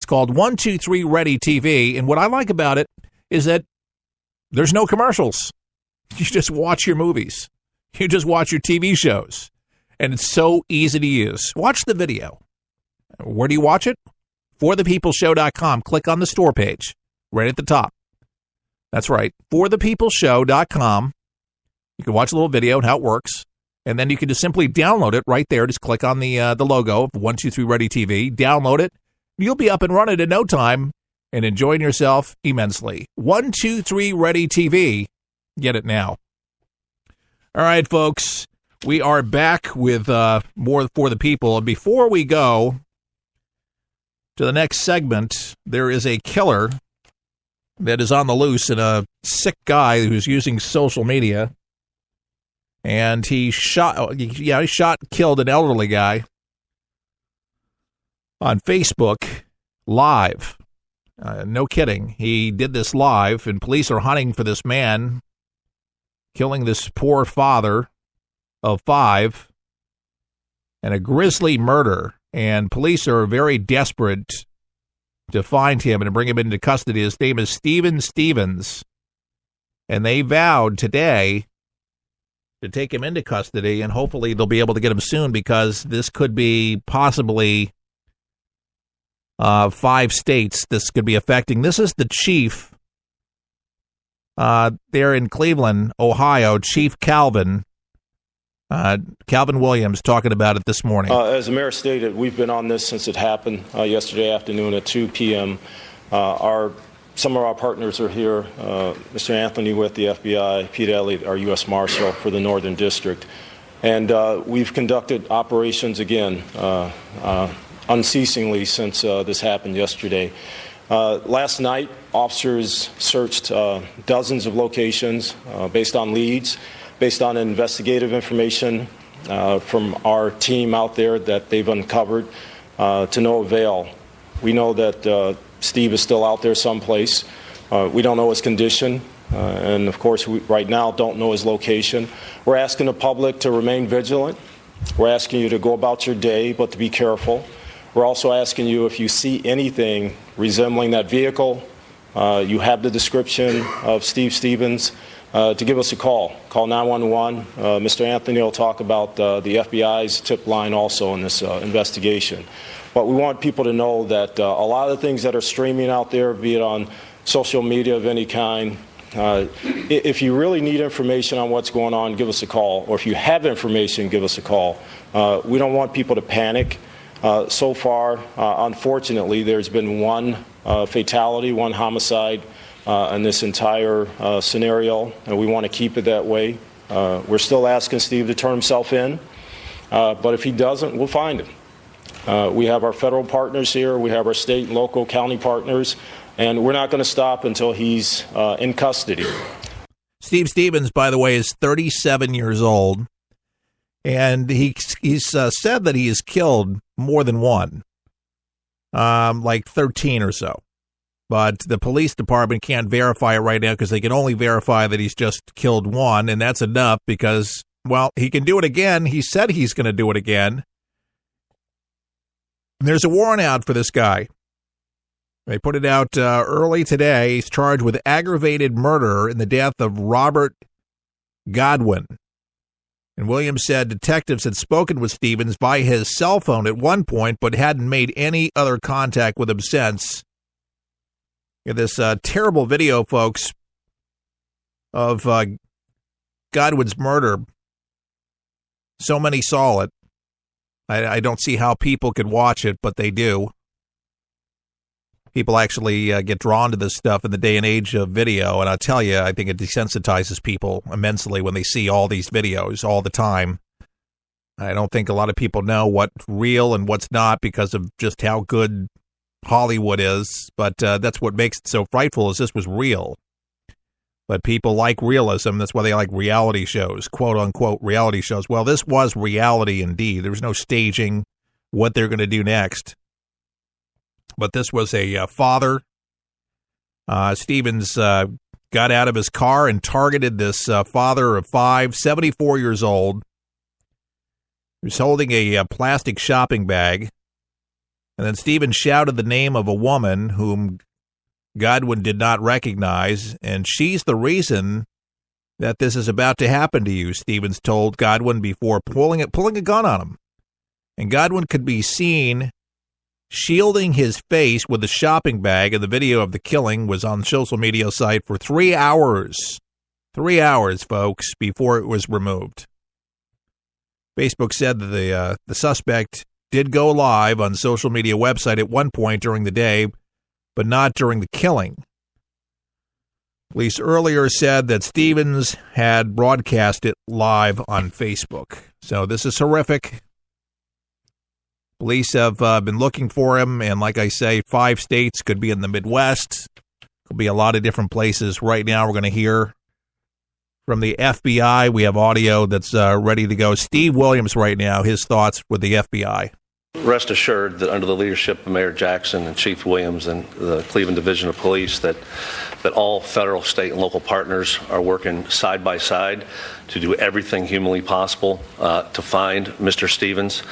called 123 Ready TV. And what I like about it is that there's no commercials. You just watch your movies. You just watch your TV shows. And it's so easy to use. Watch the video. Where do you watch it? ForThePeopleShow.com. Click on the store page right at the top. That's right. ForThePeopleShow.com. You can watch a little video and how it works. And then you can just simply download it right there. Just click on the logo of 123 Ready TV. Download it. You'll be up and running in no time and enjoying yourself immensely. 123 Ready TV. Get it now. All right, folks. We are back with more For the People. And before we go to the next segment, there is a killer that is on the loose and a sick guy who's using social media. And he killed an elderly guy on Facebook live. No kidding. He did this live, and police are hunting for this man killing this poor father of 5 and a grisly murder. And police are very desperate to find him and to bring him into custody. His name is Steven Stevens. And they vowed today to take him into custody, and hopefully they'll be able to get him soon, because this could be possibly 5 states this could be affecting. This is the chief there in Cleveland, Ohio, Chief Calvin Williams, talking about it this morning. As the mayor stated, we've been on this since it happened yesterday afternoon at 2 p.m. Some of our partners are here, Mr. Anthony with the FBI, Pete Elliott, our U.S. Marshal for the Northern District. And we've conducted operations again unceasingly since this happened yesterday. Last night, officers searched dozens of locations based on leads, based on investigative information from our team out there that they've uncovered to no avail. We know that Steve is still out there someplace. We don't know his condition, and of course, we right now don't know his location. We're asking the public to remain vigilant. We're asking you to go about your day, but to be careful. We're also asking you, if you see anything resembling that vehicle, you have the description of Steve Stevens, to give us a call. Call 911. Mr. Anthony will talk about the FBI's tip line also in this investigation. But we want people to know that a lot of the things that are streaming out there, be it on social media of any kind, if you really need information on what's going on, give us a call. Or if you have information, give us a call. We don't want people to panic. So far, unfortunately, there's been one fatality, one homicide in this entire scenario, and we want to keep it that way. We're still asking Steve to turn himself in, but if he doesn't, we'll find him. We have our federal partners here. We have our state and local county partners, and we're not going to stop until he's in custody. Steve Stevens, by the way, is 37 years old, and he's said that he has killed more than one, like 13 or so. But the police department can't verify it right now because they can only verify that he's just killed one, and that's enough because, well, he can do it again. He said he's going to do it again. There's a warrant out for this guy. They put it out early today. He's charged with aggravated murder in the death of Robert Godwin. And Williams said detectives had spoken with Stevens by his cell phone at one point, but hadn't made any other contact with him since. This terrible video, folks, of Godwin's murder. So many saw it. I don't see how people could watch it, but they do. People actually get drawn to this stuff in the day and age of video, and I'll tell you, I think it desensitizes people immensely when they see all these videos all the time. I don't think a lot of people know what's real and what's not because of just how good Hollywood is, but that's what makes it so frightful is this was real. But people like realism. That's why they like reality shows, quote-unquote reality shows. Well, this was reality indeed. There was no staging what they're going to do next. But this was a father. Stevens got out of his car and targeted this father of 5, 74 years old. He was holding a plastic shopping bag. And then Stevens shouted the name of a woman whom Godwin did not recognize, and she's the reason that this is about to happen to you, Stevens told Godwin before pulling a gun on him. And Godwin could be seen shielding his face with a shopping bag, and the video of the killing was on the social media site for 3 hours. 3 hours, folks, before it was removed. Facebook said that the suspect did go live on social media website at one point during the day, but not during the killing. Police earlier said that Stevens had broadcast it live on Facebook. So this is horrific. Police have been looking for him, and like I say, 5 states, could be in the Midwest, could be a lot of different places. Right now we're going to hear from the FBI. We have audio that's ready to go. Steve Williams right now, his thoughts with the FBI. Rest assured that under the leadership of Mayor Jackson and Chief Williams and the Cleveland Division of Police, that all federal, state, and local partners are working side by side to do everything humanly possible to find Mr. Stevens.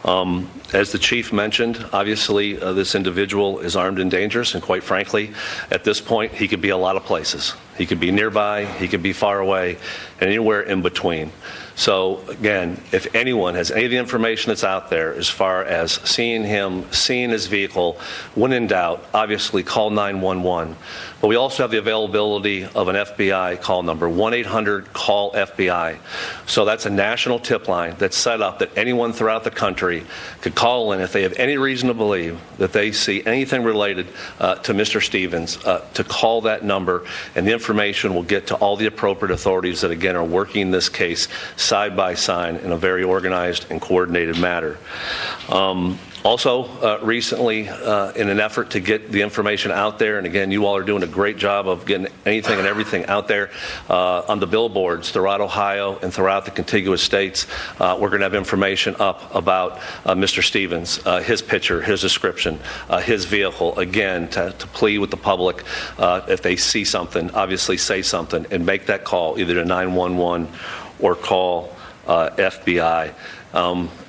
As the chief mentioned, obviously this individual is armed and dangerous, and quite frankly, at this point, he could be a lot of places. He could be nearby, he could be far away, and anywhere in between. So again, if anyone has any of the information that's out there as far as seeing him, seeing his vehicle, when in doubt, obviously call 911. But we also have the availability of an FBI call number, 1-800-CALL-FBI. So that's a national tip line that's set up that anyone throughout the country could call in if they have any reason to believe that they see anything related to Mr. Stevens, to call that number, and the information will get to all the appropriate authorities that, again, are working this case side by side in a very organized and coordinated manner. Also, recently, in an effort to get the information out there, and again, you all are doing a great job of getting anything and everything out there on the billboards throughout Ohio and throughout the contiguous states. We're going to have information up about Mr. Stevens, his picture, his description, his vehicle, again, to plead with the public. If they see something, obviously say something and make that call either to 911 or call FBI.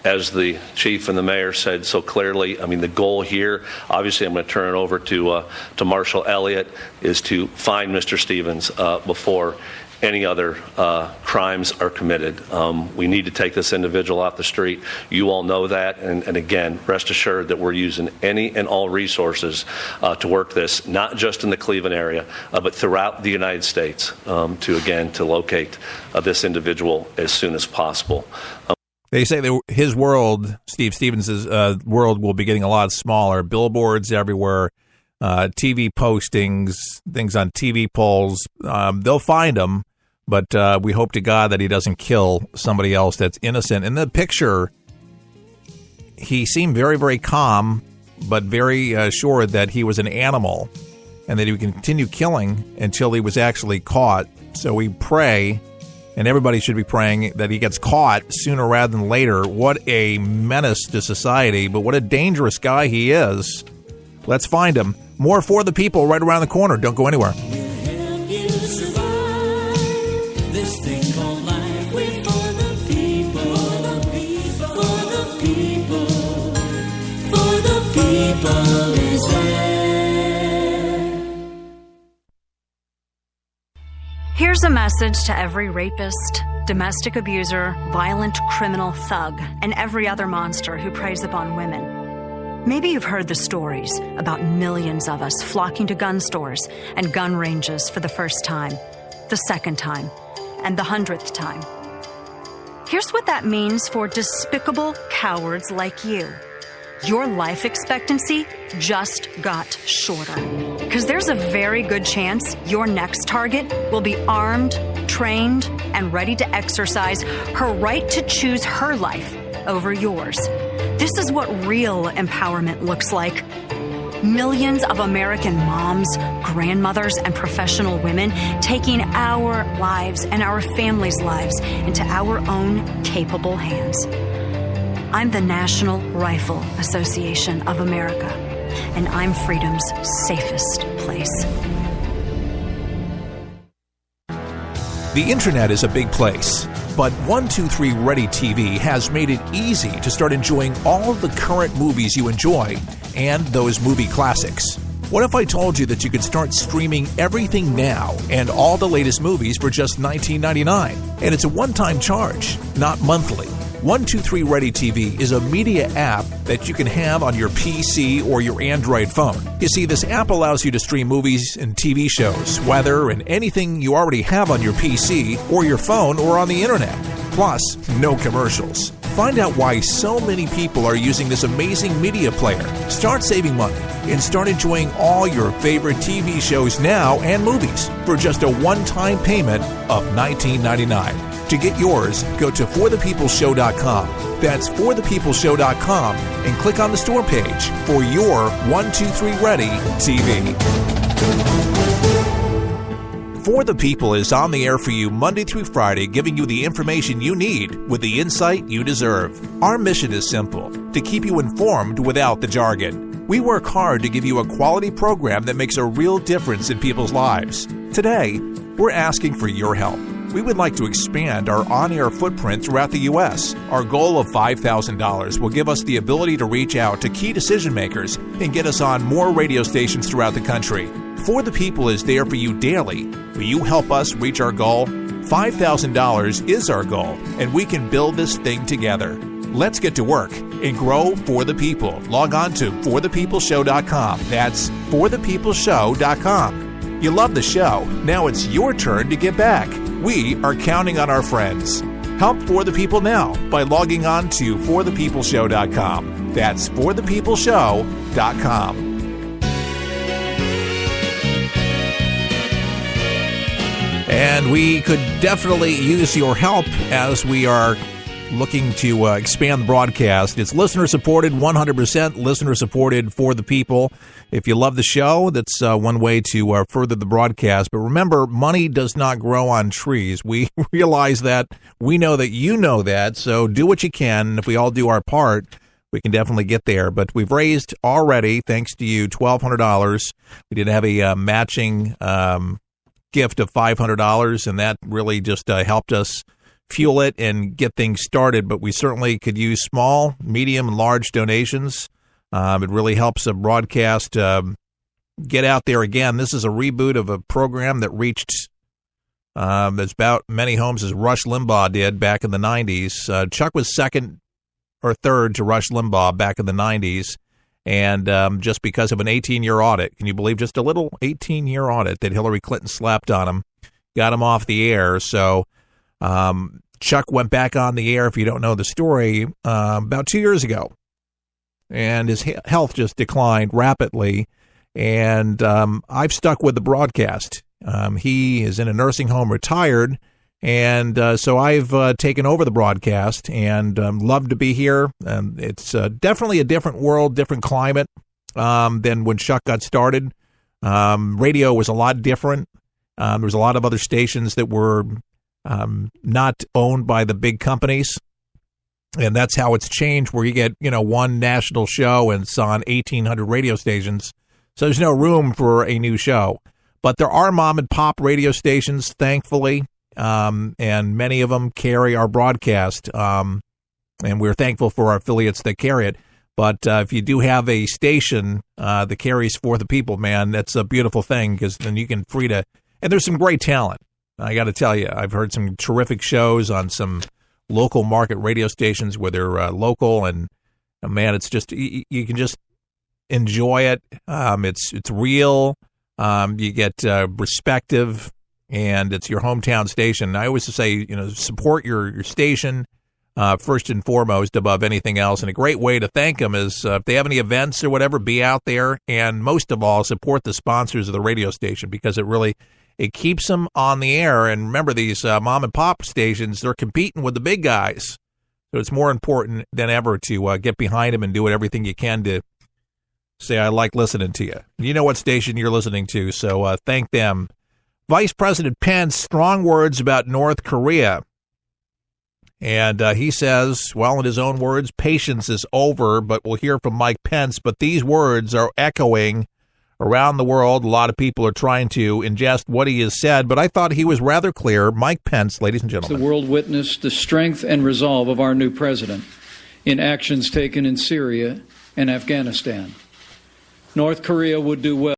As the chief and the mayor said so clearly, I mean, the goal here, obviously I'm going to turn it over to Marshall Elliott, is to find Mr. Stevens before any other crimes are committed. We need to take this individual off the street. You all know that. And again, rest assured that we're using any and all resources to work this, not just in the Cleveland area, but throughout the United States to locate this individual as soon as possible. They say that his world, Steve Stevens' world, will be getting a lot smaller. Billboards everywhere, TV postings, things on TV polls. They'll find him, but we hope to God that he doesn't kill somebody else that's innocent. In the picture, he seemed very, very calm, but very sure that he was an animal and that he would continue killing until he was actually caught. So we pray, and everybody should be praying, that he gets caught sooner rather than later. What a menace to society, but what a dangerous guy he is. Let's find him. More For the People right around the corner. Don't go anywhere. Here's a message to every rapist, domestic abuser, violent criminal thug, and every other monster who preys upon women. Maybe you've heard the stories about millions of us flocking to gun stores and gun ranges for the first time, the second time, and the 100th time. Here's what that means for despicable cowards like you. Your life expectancy just got shorter. Because there's a very good chance your next target will be armed, trained, and ready to exercise her right to choose her life over yours. This is what real empowerment looks like. Millions of American moms, grandmothers, and professional women taking our lives and our families' lives into our own capable hands. I'm the National Rifle Association of America, and I'm freedom's safest place. The internet is a big place. But 123 Ready TV has made it easy to start enjoying all of the current movies you enjoy and those movie classics. What if I told you that you could start streaming everything now and all the latest movies for just $19.99? And it's a one-time charge, not monthly. 123 Ready TV is a media app that you can have on your PC or your Android phone. You see, this app allows you to stream movies and TV shows, weather, and anything you already have on your PC or your phone or on the internet. Plus, no commercials. Find out why so many people are using this amazing media player. Start saving money and start enjoying all your favorite TV shows now and movies for just a one-time payment of $19.99. To get yours, go to forthepeopleshow.com. That's forthepeopleshow.com and click on the store page for your 123 Ready TV. For the People is on the air for you Monday through Friday, giving you the information you need with the insight you deserve. Our mission is simple: to keep you informed without the jargon. We work hard to give you a quality program that makes a real difference in people's lives. Today, we're asking for your help. We would like to expand our on-air footprint throughout the U.S. Our goal of $5,000 will give us the ability to reach out to key decision makers and get us on more radio stations throughout the country. For the People is there for you daily. Will you help us reach our goal? $5,000 is our goal, and we can build this thing together. Let's get to work and grow For the People. Log on to forthepeopleshow.com. That's forthepeopleshow.com. You love the show. Now it's your turn to give back. We are counting on our friends. Help For the People now by logging on to forthepeopleshow.com. That's forthepeopleshow.com. And we could definitely use your help as we are looking to expand the broadcast. It's listener-supported, 100% listener-supported For the People. If you love the show, that's one way to further the broadcast. But remember, money does not grow on trees. We realize that. We know that you know that. So do what you can. And if we all do our part, we can definitely get there. But we've raised already, thanks to you, $1,200. We did have a matching gift of $500, and that really just helped us fuel it and get things started. But we certainly could use small, medium, and large donations. It really helps a broadcast get out there again. This is a reboot of a program that reached as about many homes as Rush Limbaugh did back in the 90s. Chuck was second or third to Rush Limbaugh back in the 90s. And just because of an 18-year audit, can you believe just a little 18-year audit that Hillary Clinton slapped on him, got him off the air. So Chuck went back on the air, if you don't know the story, about 2 years ago. And his health just declined rapidly. And I've stuck with the broadcast. He is in a nursing home, retired. And so I've taken over the broadcast and love to be here. It's definitely a different world, different climate than when Chuck got started. Radio was a lot different. There was a lot of other stations that were not owned by the big companies. And that's how it's changed, where you get, one national show and it's on 1,800 radio stations. So there's no room for a new show. But there are mom and pop radio stations, thankfully. And many of them carry our broadcast, and we're thankful for our affiliates that carry it. But if you do have a station that carries For the People, man, that's a beautiful thing, because then you can free to, and there's some great talent. I got to tell you, I've heard some terrific shows on some local market radio stations where they're local, and man, it's just, you can just enjoy it. It's real. You get perspective. And it's your hometown station. I always say, support your station first and foremost above anything else. And a great way to thank them is if they have any events or whatever, be out there. And most of all, support the sponsors of the radio station, because it keeps them on the air. And remember, these mom and pop stations, they're competing with the big guys. So it's more important than ever to get behind them and do everything you can to say, I like listening to you. You know what station you're listening to, so thank them. Vice President Pence, strong words about North Korea. And he says, well, in his own words, patience is over, but we'll hear from Mike Pence. But these words are echoing around the world, a lot of people are trying to ingest what he has said, but I thought he was rather clear. Mike Pence, ladies and gentlemen. The world witnessed the strength and resolve of our new president in actions taken in Syria and Afghanistan. North Korea would do well